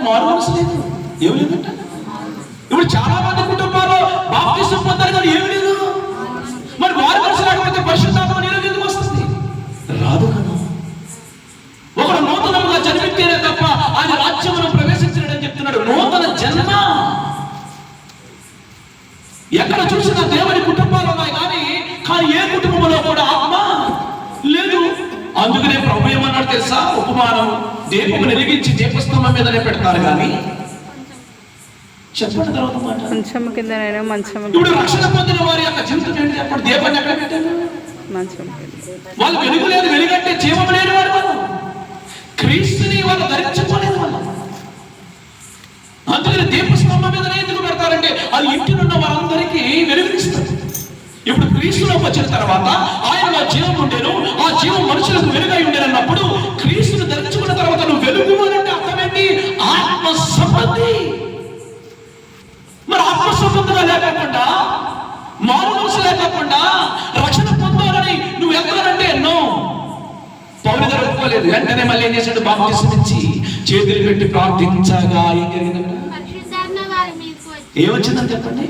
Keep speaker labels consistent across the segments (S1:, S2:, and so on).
S1: మారు మనసు లేదు. ఏమి లేదంట. ఇప్పుడు చాలా మంది కుటుంబాల్లో బాప్తిసం పొందారు కానీ ఏమి లేదు. మరి మారు మనసు లేకపోతే పరిశుద్ధాత్మ నీలో ఎందుకు వస్తుంది? రాదు కదా. ఒకడు నూతనముగా జన్మిస్తేనే తప్ప ఆయన రాజ్యమును ప్రవేశించడని చెప్తున్నాడు. నూతన జన్మ. ఎక్కడ చూసినా దేవుని కుటుంబాలు ఉన్నాయి కానీ ఏ కుటుంబంలో కూడా ఆత్మ లేదు. అందుకనే ప్రభు ఏమన్నాడు తెలుసా? ఉపమానం, దీపము వెలిగించి దీపస్తంభం మీదనే పెడతారు కానీ చెప్పండి తర్వాత మాట
S2: మంచం కింద.
S1: ఇప్పుడు రక్షణ పొందిన వారి యొక్క జీవితం ఏంటి చెప్పండి? దీపాన్ని ఎక్కడ పెట్టారు? వాళ్ళు వెలుగు లేదు, వెలుగంటే జీవం లేని వారు. వాళ్ళు క్రీస్తుని వాళ్ళు ధరించుకోలేదు. వాళ్ళు అందుకని దీపస్తంభం మీదనే ఎందుకు పెడతారంటే అది ఇంటినున్న వారందరికీ వెలుగునిస్తారు. ఇప్పుడు క్రీస్తులోకి వచ్చిన తర్వాత ఆయనలో జీవం ఉండేను, ఆ జీవం మనుషులకు వెలుగై ఉండేనన్నప్పుడు క్రీస్తును ధరించుకున్న తర్వాత నువ్వు వెలుగు అంటే అర్థం ఏంటి? ఆత్మ సంబంధి. మరి ఆత్మ సంబంధంగా లేకుండా, మారు మనసు లేకుండా రక్షణ పొందాలని నువ్వు ఎక్కడంటే ఎన్నో పౌలు గారు ఒప్పుకోలేదు. వెంటనే మళ్ళీ ఏం చేశాడు? బాప్తిసం ఇచ్చి చేతులు పెట్టి ప్రార్థించగా ఏం జరిగిందంట? ఏమొచ్చిందని చెప్పండి.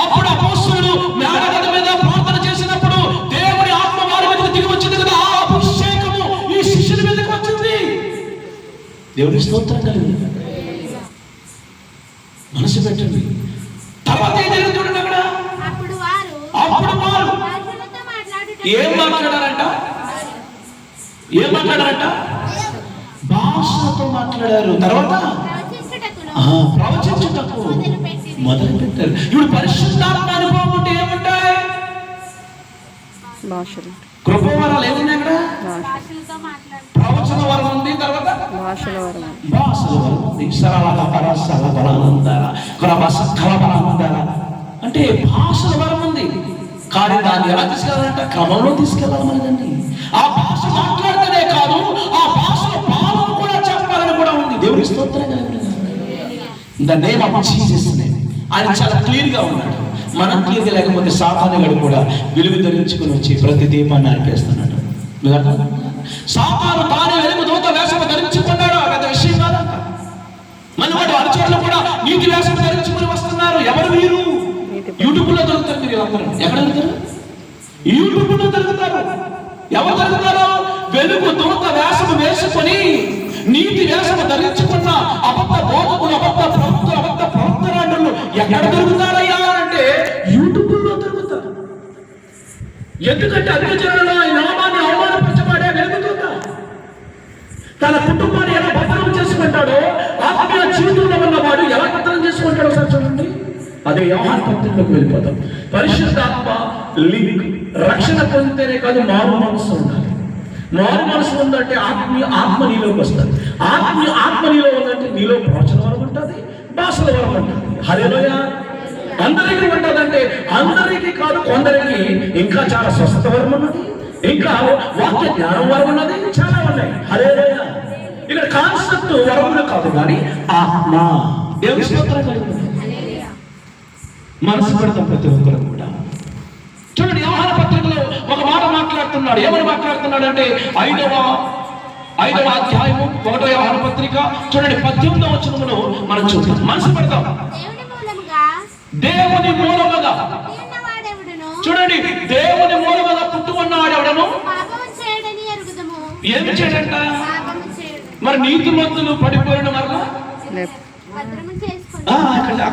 S1: అప్పుడు అపోస్తలుడు మేడగద మీద ప్రార్థన చేసినప్పుడు దేవుని ఆత్మ వారి మీదకి దిగి వచ్చింది కదా. ఆ అభిషేకము ఈ శిష్యుల మీదకి వచ్చింది. దేవుని స్తోత్రం కలిగింది. మనసు పెట్టండి. తర్వాత ఏం జరిగింది చూడండి. అక్కడ అప్పుడు వారు ఏం మాట్లాడారంట? భాషతో మాట్లాడారు. తర్వాత ప్రవచించుటకు మొదలు పెట్టారు. ఇప్పుడు పరిశుద్ధాత్మ అనుభవం ఉంటే ఏముంటాయి? కృపవరాలు ఏమున్నాయి? అక్కడ ప్రవచన వరం ఉంది. తర్వాత భాషల వరం ఉంది. అంటే భాషల వరం ఉంది. కానీ దాన్ని ఎలా తీసుకెళ్ళాలంటే క్రమంలో తీసుకెళ్ళాలి. మనదండి ఆ భాష మాట్లాడితేనే కాదు, ఆ భాషలో భావం కూడా చెప్పాలని కూడా ఉంది. దేవుని స్తోత్రం కలిగిన the name of Jesus name. ఆయన చాలా క్లియర్ గా ఉన్నాడు. మనం క్లియర్గా లేకపోతే సాతానుగాడు కూడా వెలుగు ధరించుకుని వచ్చి ప్రతి దీపాన్ని ఆర్పేస్తున్నాడు. సాతాను తానే వెలుగు దూత వేషము ధరించుకున్నాడు. పెద్ద విషయం కాదంట. మన వాడు అనుచరులు కూడా నీతి వేషము ధరించుకుని వస్తున్నారు. ఎవరు వీరు? యూట్యూబ్ లో దొరుకుతారు. మీరు అందరూ ఎక్కడ దొరుకుతారు? యూట్యూబ్ లో దొరుకుతారు. ఎవరు దొరుకుతారు? వెలుగు దూత వేషము వేసుకొని నీతి వేషము ధరించుకున్న అబద్ధ బోధకులు, అబద్ధ ప్రవక్తలు, అబద్ధ ప్రవక్తలు ఎక్కడ దొరుకుతారయ్యా అంటే యూట్యూబ్ లో దొరుకుతారు. ఎందుకంటే అన్ని జనులలో ఈ నామాన్ని అవమానపరచబడే వెలుగుదూత తన కుటుంబాన్ని ఎలా భద్రం చేసుకుంటాడో, ఆత్మీయ జీవితంలో ఉన్నవాడు ఎలా భద్రం చేసుకుంటాడో సార్ చూడండి. అదే యోహాను పత్రికలోకి వెళ్ళిపోతాం. పరిశుద్ధాత్మ లింక్. రక్షణ పొందితేనే కాదు, మారు మనసు ఉండాలి. మారు మనసు ఉందంటే ఆత్మ నీలోకి వస్తుంది. ఆత్మ నీలో ఉందంటే నీలో ప్రవచన వరం ఉంటుంది, భాషల వరం ఉంటుంది. హల్లెలూయా. అందరికీ ఉంటుందంటే అందరికీ కాదు, కొందరికి ఇంకా చాలా స్వస్థత వరం ఉన్నది, ఇంకా వాక్య జ్ఞానం వరం ఉన్నది, చాలా ఉన్నాయి. హల్లెలూయా. ఇక్కడ కాన్సెప్ట్ వరములు కాదు కానీ ఆత్మ. దేవుని స్తోత్రం కలుగుతుంది. మనసు పెడతాం ప్రతి ఒక్కరు కూడా. చూడండి, యోహాను పత్రికలో ఒక మాట మాట్లాడుతున్నాడు. ఏమని మాట్లాడుతున్నాడు అంటే 5వ అధ్యాయము 1వ యోహాను పత్రిక చూడండి 18వ వచనమును మనం చూద్దాం. మనసు పెడతాం. దేవుని మూలముగా చూడండి, దేవుని మూలముగా పుట్టుకున్నాడు ఎవడను ఏమి చేయడంట? మరి నీతిమంతులు పడిపోయిన మరలా